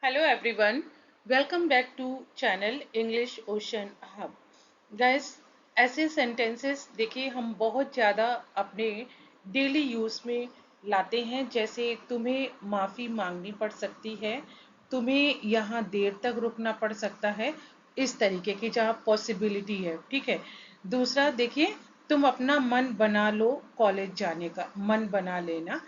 Hello everyone, welcome back to channel English Ocean Hub. Guys, ऐसे sentences देखिए हम बहुत ज़्यादा अपने डेली यूज़ में लाते हैं। जैसे तुम्हें माफ़ी मांगनी पड़ सकती है, तुम्हें यहाँ देर तक रुकना पड़ सकता है, इस तरीके की जहाँ पॉसिबिलिटी है। ठीक है। दूसरा देखिए, तुम अपना मन बना लो कॉलेज जाने का, मन बना लेना।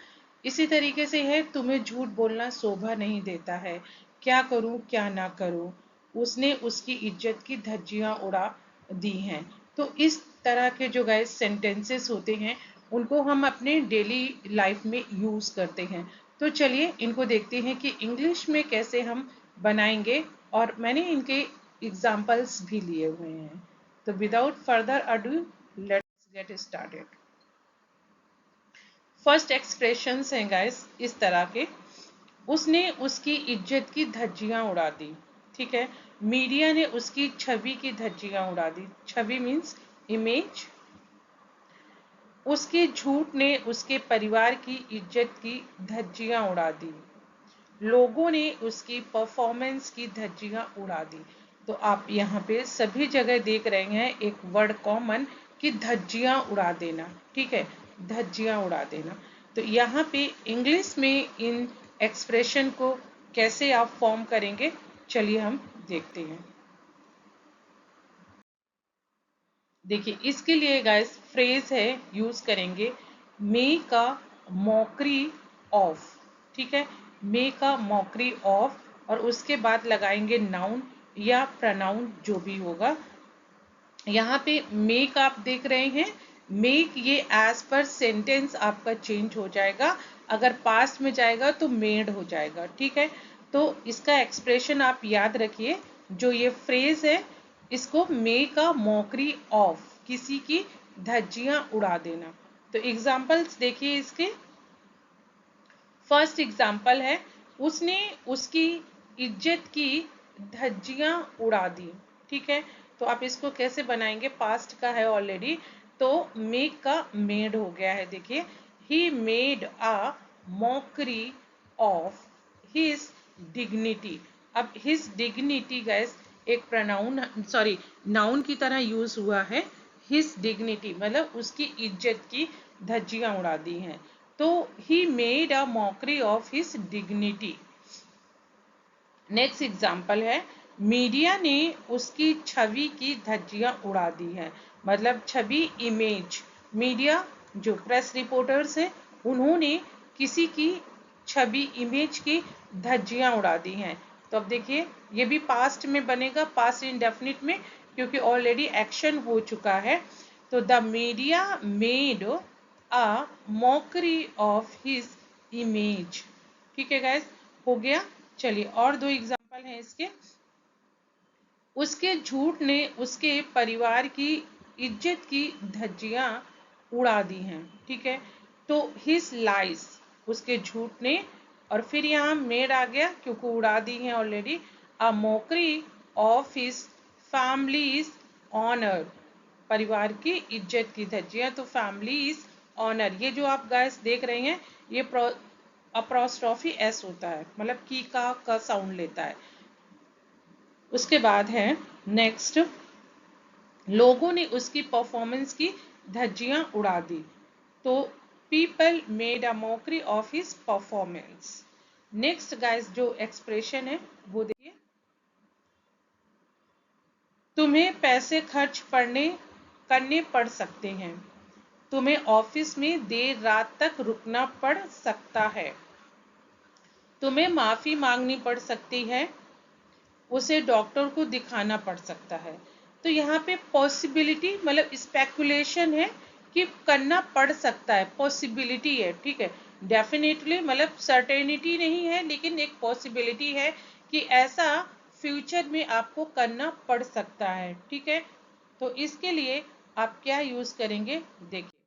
इसी तरीके से है, तुम्हें झूठ बोलना शोभा नहीं देता है, क्या करूं क्या ना करूं, उसने उसकी इज्जत की धज्जियां उड़ा दी हैं। तो इस तरह के जो गाइस सेंटेंसेस होते हैं उनको हम अपने डेली लाइफ में यूज करते हैं। तो चलिए इनको देखते हैं कि इंग्लिश में कैसे हम बनाएंगे, और मैंने इनके एग्जाम्पल्स भी लिए हुए हैं। तो without further ado, let's get started. First expressions हैं गाइस इस तरह के। उसने उसकी इज्जत की धज्जियां उड़ा दी। ठीक है। मीडिया ने उसकी छवि की धज्जियां उड़ा दी। छवि मीन्स इमेज। उसके झूठ ने उसके परिवार की इज्जत की धज्जियां उड़ा दी। लोगों ने उसकी परफॉर्मेंस की धज्जियां उड़ा दी। तो आप यहाँ पे सभी जगह देख रहे हैं एक वर्ड कॉमन कि धज्जियां उड़ा देना। ठीक है, धज्जियां उड़ा देना। तो यहाँ पे इंग्लिश में इन एक्सप्रेशन को कैसे आप फॉर्म करेंगे, चलिए हम देखते हैं। देखिए इसके लिए गाइस फ्रेज है, यूज करेंगे मेक अ मॉकरी ऑफ। ठीक है, मेक अ मॉकरी ऑफ, और उसके बाद लगाएंगे नाउन या प्रनाउन जो भी होगा। यहाँ पे मेक आप देख रहे हैं, मेक ये एज पर सेंटेंस आपका चेंज हो जाएगा। अगर पास्ट में जाएगा तो मेड हो जाएगा। ठीक है, तो इसका एक्सप्रेशन आप याद रखिए। जो ये फ्रेज है इसको मेक अ मॉकरी ऑफ, किसी की धज्जियां उड़ा देना। तो एग्जाम्पल्स देखिए इसके। फर्स्ट एग्जाम्पल है, उसने उसकी इज्जत की धज्जियां उड़ा दी। ठीक है, तो आप इसको कैसे बनाएंगे, पास्ट का है ऑलरेडी, तो मेक का मेड हो गया है। देखिए, he made a mockery of his dignity. अब हिज डिग्निटी गैस एक प्रनाउन, सॉरी नाउन की तरह यूज हुआ है। हिज डिग्निटी मतलब उसकी इज्जत की धज्जियां उड़ा दी हैं। तो he made a mockery of his dignity. Next example है, मीडिया ने उसकी छवि की धज्जियां उड़ा दी हैं। मतलब छवि इमेज, मीडिया जो प्रेस रिपोर्टर्स हैं उन्होंने किसी की छवि इमेज की धज्जियां उड़ा दी हैं। तो अब देखिए ये भी पास्ट में बनेगा, पास्ट इंडेफिनिट में, क्योंकि ऑलरेडी एक्शन हो चुका है। तो the media made a mockery of his image. ठीक है गैस, हो गया। चलिए और दो एग्जाम्पल हैं इसके। उसके झूठ ने उसके परिवार की इज्जत की धज्जियां उड़ा दी हैं। ठीक है, तो हिज लाइज, उसके झूठ ने, और फिर यहाँ मेड आ गया क्योंकि उड़ा दी हैं already, a mockery of his family's honour, परिवार की इज्जत की धज्जियां। तो फैमिलीज ऑनर, ये जो आप गाइस देख रहे हैं ये अप्रोस्ट्रॉफी एस होता है, मतलब की का साउंड लेता है। उसके बाद है नेक्स्ट, लोगों ने उसकी परफॉर्मेंस की धज्जियां उड़ा दी। तो people made a mockery of his performance. Next guys जो एक्सप्रेशन है वो देखिए, तुम्हें पैसे खर्च करने पड़ सकते हैं, तुम्हें ऑफिस में देर रात तक रुकना पड़ सकता है, तुम्हें माफी मांगनी पड़ सकती है, उसे डॉक्टर को दिखाना पड़ सकता है। तो यहाँ पे पॉसिबिलिटी मतलब स्पेकुलेशन है कि करना पड़ सकता है, पॉसिबिलिटी है। ठीक है, डेफिनेटली मतलब सर्टेनिटी नहीं है, लेकिन एक पॉसिबिलिटी है कि ऐसा फ्यूचर में आपको करना पड़ सकता है। ठीक है, तो इसके लिए आप क्या यूज करेंगे, देखिए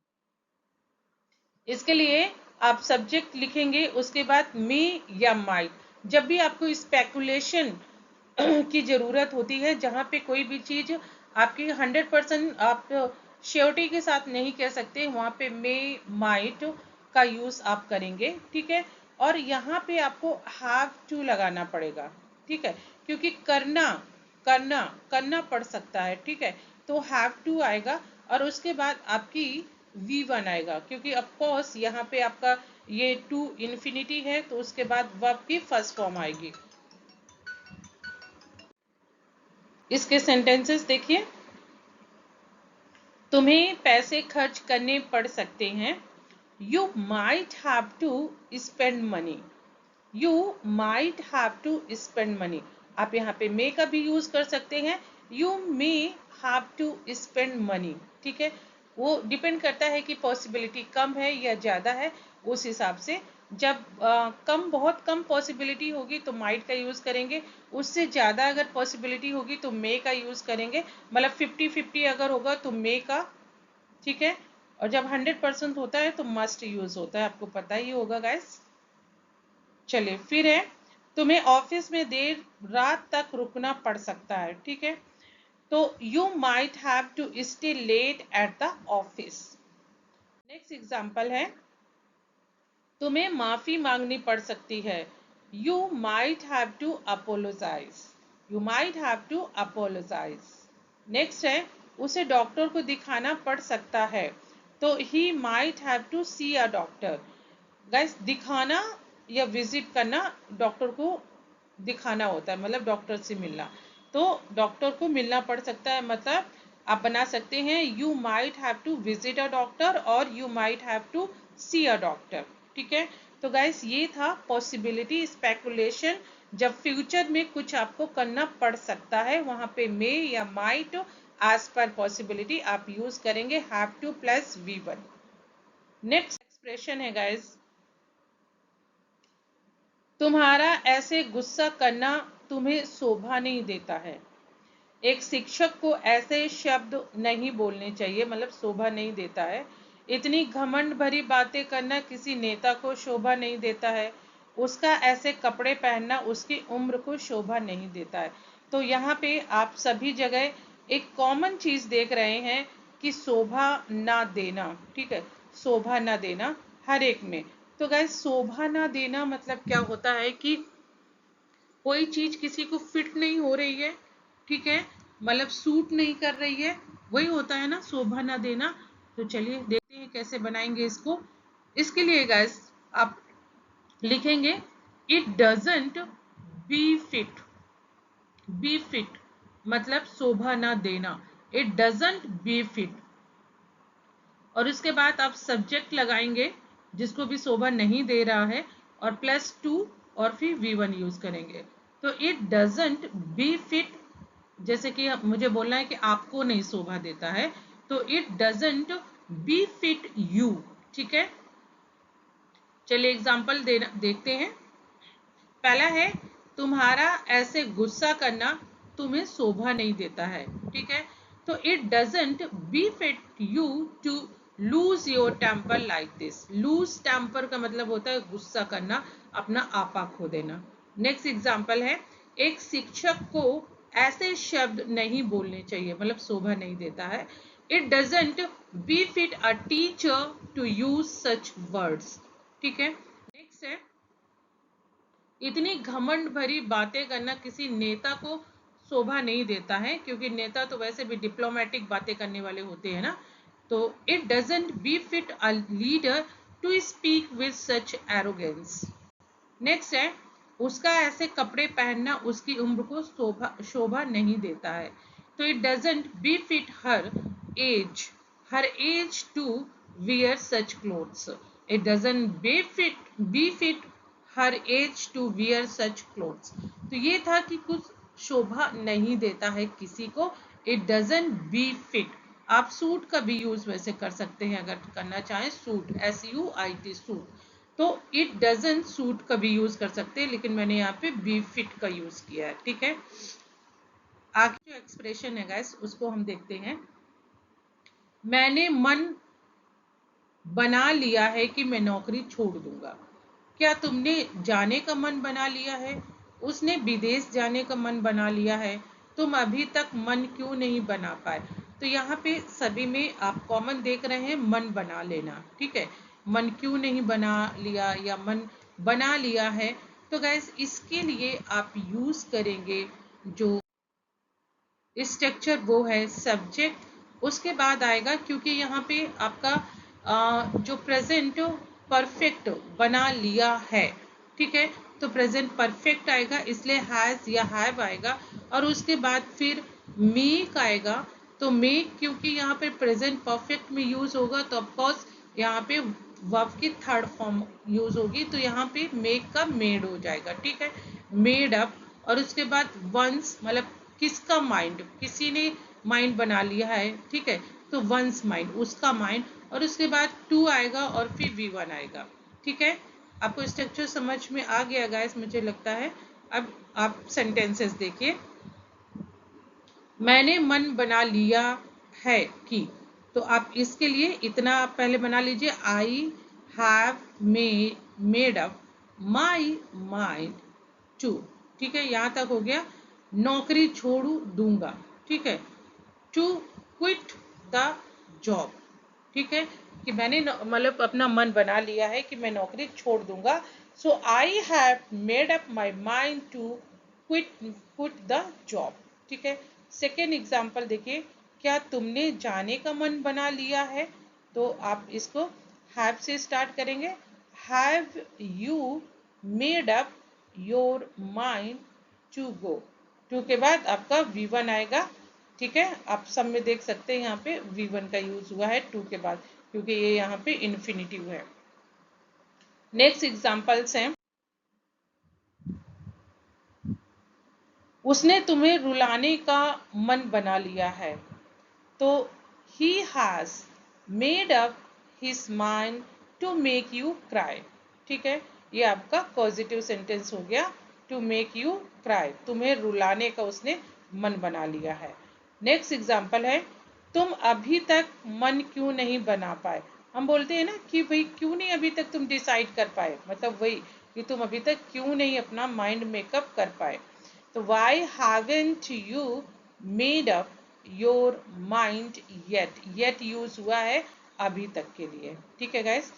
इसके लिए आप सब्जेक्ट लिखेंगे, उसके बाद मे या माइट। जब भी आपको स्पेकुलेशन की जरूरत होती है, जहाँ पे कोई भी चीज आपकी 100% आप श्योरिटी के साथ नहीं कह सकते, वहां पे मे माइट का यूज आप करेंगे। ठीक है, और यहाँ पे आपको हैव टू लगाना पड़ेगा, ठीक है, क्योंकि करना करना करना पड़ सकता है, ठीक है। तो हैव टू आएगा और उसके बाद आपकी V1 आएगा, क्योंकि ऑफ कोर्स यहाँ पे आपका ये टू इन्फिनिटी है, तो उसके बाद वर्ब की फर्स्ट फॉर्म आएगी। इसके सेंटेंसेस देखिए। तुम्हें पैसे खर्च करने पड़ सकते हैं। You might have to spend money. You might have to spend money. आप यहाँ पे मे का भी यूज कर सकते हैं। You may have to spend money, ठीक है। वो डिपेंड करता है कि पॉसिबिलिटी कम है या ज़्यादा है, उस हिसाब से। जब बहुत कम पॉसिबिलिटी होगी तो माइट का यूज़ करेंगे, उससे ज़्यादा अगर पॉसिबिलिटी होगी तो मे का यूज़ करेंगे। मतलब 50-50 अगर होगा तो मे का, ठीक है। और जब 100% होता है तो मस्ट यूज़ होता है, आपको पता ही होगा गाइस। चलिए फिर है, तुम्हें ऑफिस में देर रात तक रुकना पड़ सकता है, ठीक है। तो you might have to stay late at the office. Next example है, तुम्हें माफी मांगनी पड़ सकती है। You might have to apologise. You might have to apologise. Next है, उसे डॉक्टर को दिखाना पड़ सकता है। तो he might have to see a doctor. Guys, दिखाना या विजिट करना, डॉक्टर को दिखाना होता है, मतलब डॉक्टर से मिलना। तो डॉक्टर को मिलना पड़ सकता है, मतलब आप बना सकते हैं you might have to visit a doctor और you might have to see a doctor, ठीक है। तो गाइस, ये था पॉसिबिलिटी स्पेकुलेशन। जब फ्यूचर में कुछ आपको करना पड़ सकता है, वहां पे मे या माइट एज पर पॉसिबिलिटी आप यूज करेंगे have two plus V1। Next expression है गाइस, तुम्हारा ऐसे गुस्सा करना तुम्हें शोभा नहीं देता है। एक शिक्षक को ऐसे शब्द नहीं बोलने चाहिए, मतलब शोभा नहीं देता है। इतनी घमंड भरी बातें करना किसी नेता को शोभा नहीं देता है। उसका ऐसे कपड़े पहनना उसकी उम्र को शोभा नहीं देता है। तो यहाँ पे आप सभी जगह एक कॉमन चीज देख रहे हैं कि शोभा ना देना, ठीक है, शोभा ना देना हर एक में। तो गाइस, शोभा ना देना मतलब क्या होता है कि कोई चीज किसी को फिट नहीं हो रही है, ठीक है, मतलब सूट नहीं कर रही है, वही होता है ना शोभा ना देना। तो चलिए देखते हैं कैसे बनाएंगे इसको। इसके लिए गाइस आप लिखेंगे it doesn't be fit. Be fit मतलब शोभा ना देना, इट डजंट बी फिट। और उसके बाद आप सब्जेक्ट लगाएंगे जिसको भी शोभा नहीं दे रहा है, और +2 और फिर V1 यूज करेंगे। तो इट डजंट बी फिट, जैसे कि मुझे बोलना है कि आपको नहीं शोभा देता है, तो it doesn't be fit you, ठीक है। चलिए एग्जाम्पल देखते हैं। पहला है, तुम्हारा ऐसे गुस्सा करना तुम्हें शोभा नहीं देता है, ठीक है। तो it doesn't be fit you to lose your temper like this. Lose temper का मतलब होता है गुस्सा करना, अपना आपा खो देना। नेक्स्ट एग्जाम्पल है, एक शिक्षक को ऐसे शब्द नहीं बोलने चाहिए, मतलब शोभा नहीं देता है। It doesn't be fit a teacher to use such words, ठीक है। नेक्स्ट है, इतनी घमंड भरी बातें करना किसी नेता को शोभा नहीं देता है, क्योंकि नेता तो वैसे भी डिप्लोमेटिक बातें करने वाले होते हैं ना। तो it doesn't be fit a leader to speak with such arrogance. Next है, उसका ऐसे कपड़े पहनना उसकी उम्र को शोभा नहीं देता है। तो it doesn't be fit as her age to wear such clothes. It doesn't be fit her age to wear such clothes. तो ये था कि कुछ शोभा नहीं देता है किसी को, इट डजंट बी फिट। आप सूट का भी यूज वैसे कर सकते हैं अगर करना चाहें, सूट SUIT सूट। तो इट डजंट सूट का भी यूज कर सकते हैं, लेकिन मैंने यहाँ पे बी फिट का यूज किया है, ठीक है। आगे जो एक्सप्रेशन है गाइस उसको हम देखते हैं। मैंने मन बना लिया है कि मैं नौकरी छोड़ दूंगा। क्या तुमने जाने का मन बना लिया है? उसने विदेश जाने का मन बना लिया है। तुम अभी तक मन क्यों नहीं बना पाए? तो यहाँ पे सभी में आप कॉमन देख रहे हैं मन बना लेना, ठीक है। मन क्यों नहीं बना लिया या मन बना लिया है। तो गाइस इसके लिए आप यूज करेंगे जो स्ट्रक्चर, वो है सब्जेक्ट। उसके बाद आएगा, क्योंकि यहाँ पे आपका जो प्रेजेंट परफेक्ट बना लिया है, ठीक है, तो प्रेजेंट परफेक्ट आएगा, इसलिए हैज या हैव आएगा। और उसके बाद फिर मेक आएगा। तो मेक क्योंकि यहाँ पे प्रेजेंट परफेक्ट में यूज होगा, तो ऑफकोर्स यहाँ पे वर्ब की थर्ड फॉर्म यूज होगी, तो यहाँ पे मेक का मेड हो जाएगा, ठीक है, मेड अप। और उसके बाद वंस, मतलब किसका माइंड, किसी ने माइंड बना लिया है, ठीक है, तो वंस माइंड, उसका माइंड। और उसके बाद टू आएगा और फिर वी1 आएगा, ठीक है। आपको स्ट्रक्चर समझ में आ गया गाइस, मुझे लगता है। अब आप सेंटेंसेस देखिए। मैंने मन बना लिया है कि, तो आप इसके लिए इतना आप पहले बना लीजिए, I have made up my mind to, ठीक है, यहां तक हो गया। नौकरी छोड़ू दूंगा, ठीक है, टू क्विट द जॉब, ठीक है, कि मैंने मतलब अपना मन बना लिया है कि मैं नौकरी छोड़ दूंगा। So I have made up my mind to quit quit the job, ठीक है। सेकेंड एग्जाम्पल देखिए, क्या तुमने जाने का मन बना लिया है, तो आप इसको हैव से स्टार्ट करेंगे। Have you made up your mind to go, to के बाद आपका V1 आएगा, ठीक है। आप सब में देख सकते हैं यहाँ पे V1 का यूज हुआ है टू के बाद, क्योंकि ये यहाँ पे इन्फिनिटिव है। नेक्स्ट एग्जांपल्स हैं, उसने तुम्हें रुलाने का मन बना लिया है, तो he has made up his mind to make you cry, ठीक है, ये आपका पॉजिटिव सेंटेंस हो गया, टू मेक यू क्राई, तुम्हें रुलाने का उसने मन बना लिया है। नेक्स्ट एग्जाम्पल है, तुम अभी तक मन क्यों नहीं बना पाए। हम बोलते हैं ना कि भाई क्यों नहीं अभी तक तुम डिसाइड कर पाए, मतलब वही कि तुम अभी तक क्यों नहीं अपना माइंड मेकअप कर पाए। तो why haven't you made up your mind yet, yet use हुआ है अभी तक के लिए, ठीक है गाइस।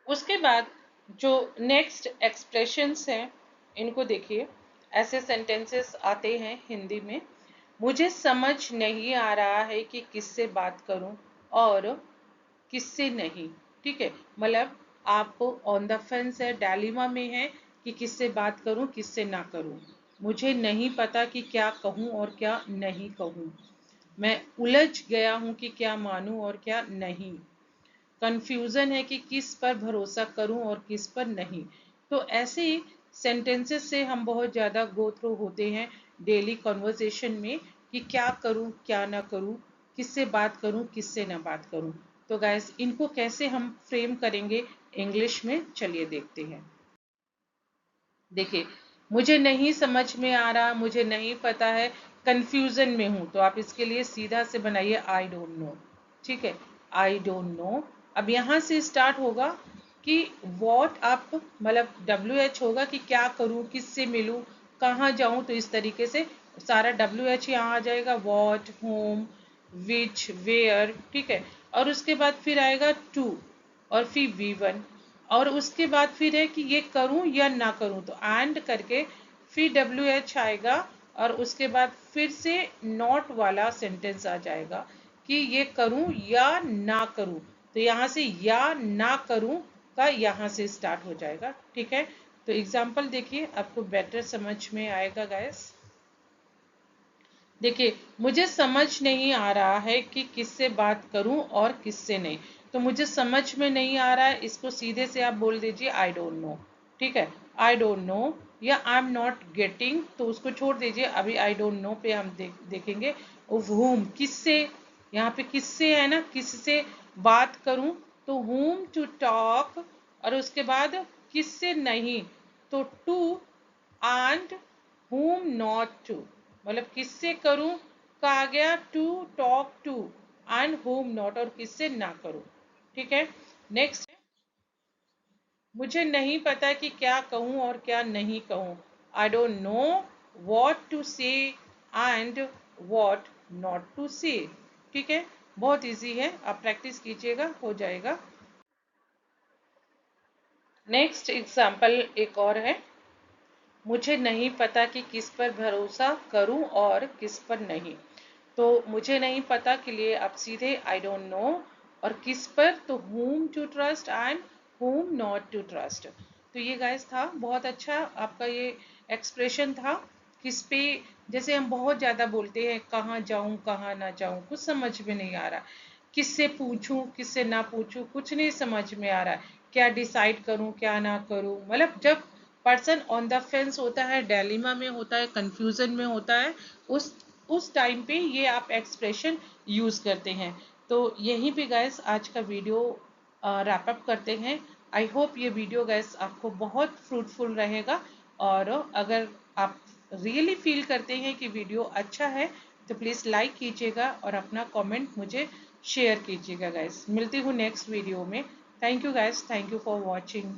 उसके बाद जो नेक्स्ट एक्सप्रेशंस हैं, इनको देखिए। ऐसे सेंटेंसेस आते हैं हिंदी में, मुझे समझ नहीं आ रहा है कि किससे बात करूं और किससे नहीं, ठीक है, मतलब आप ऑन द फेंस है, डायलिमा में है कि किससे बात करूं किससे ना करूं, मुझे नहीं पता कि क्या कहूं और क्या नहीं कहूं, मैं उलझ गया हूं कि क्या मानूं और क्या नहीं, कंफ्यूजन है कि किस पर भरोसा करूं और किस पर नहीं। तो ऐसे सेंटेंसेस से हम बहुत ज़्यादा गो थ्रू होते हैं डेली कॉन्वर्जेशन में, कि क्या करूं क्या ना करूं, किससे बात करूं किससे ना बात करूं। तो गाइस इनको कैसे हम फ्रेम करेंगे इंग्लिश में, चलिए देखते हैं। देखिए, मुझे नहीं समझ में आ रहा, मुझे नहीं पता है, कंफ्यूजन में हूं, तो आप इसके लिए सीधा से बनाइए आई डोंट नो, ठीक है, आई डोंट नो। अब यहां से स्टार्ट होगा कि वॉट, आप मतलब WH होगा कि क्या करूं किससे मिलूं कहाँ जाऊं, तो इस तरीके से सारा WH यहाँ आ जाएगा, वॉट, होम, विच, वेयर, ठीक है। और उसके बाद फिर आएगा टू, और फिर V1, और उसके बाद फिर है कि ये करूं या ना करूं, तो एंड करके फिर WH आएगा, और उसके बाद फिर से नॉट वाला सेंटेंस आ जाएगा कि ये करूं या ना करूं, तो यहाँ से या ना करूं का यहाँ से स्टार्ट हो जाएगा, ठीक है। तो एग्जाम्पल देखिए, आपको बेटर समझ में आएगा गाइस। देखिए, मुझे समझ नहीं आ रहा है कि किससे बात करूं और किससे नहीं, तो मुझे समझ में नहीं आ रहा है, इसको सीधे से आप बोल दीजिए आई डोंट नो, ठीक है, आई डोंट नो, या आई एम नॉट गेटिंग, तो उसको छोड़ दीजिए, अभी आई डोंट नो पे हम देखेंगे। whom, किससे, यहाँ पे किससे है ना, किससे बात करूं, तो whom टू टॉक, और उसके बाद किससे नहीं, तो to, and whom not to, मतलब किससे करूं का आ गया to talk to, and whom not, और किससे ना करूं, ठीक है। नेक्स्ट, मुझे नहीं पता कि क्या कहूं और क्या नहीं कहूं, I don't know what to say and what not to say, ठीक है, बहुत इजी है, आप प्रैक्टिस कीजिएगा हो जाएगा। नेक्स्ट एग्जाम्पल एक और है, मुझे नहीं पता कि किस पर भरोसा करूं और किस पर नहीं। तो मुझे नहीं पता के लिए आप सीधे आई डोंट नो, और किस पर तो whom to trust and whom not to trust. तो ये गाइस था, बहुत अच्छा आपका ये एक्सप्रेशन था। किस पे, जैसे हम बहुत ज़्यादा बोलते हैं कहाँ जाऊँ कहाँ ना जाऊँ, कुछ समझ में नहीं आ रहा, किससे पूछूं किससे ना पूछूं, कुछ नहीं समझ में आ रहा है, क्या डिसाइड करूं क्या ना करूं। मतलब जब पर्सन ऑन द फेंस होता है, डायलिमा में होता है, कंफ्यूजन में होता है, उस टाइम पे ये आप एक्सप्रेशन यूज करते हैं। तो यहीं पे गैस आज का वीडियो रैप अप करते हैं। आई होप ये वीडियो गैस आपको बहुत फ्रूटफुल रहेगा, और अगर आप रियली फील करते हैं कि वीडियो अच्छा है तो प्लीज़ लाइक कीजिएगा और अपना कमेंट मुझे शेयर कीजिएगा। गाइस मिलती हूँ नेक्स्ट वीडियो में। Thank you guys, thank you for watching.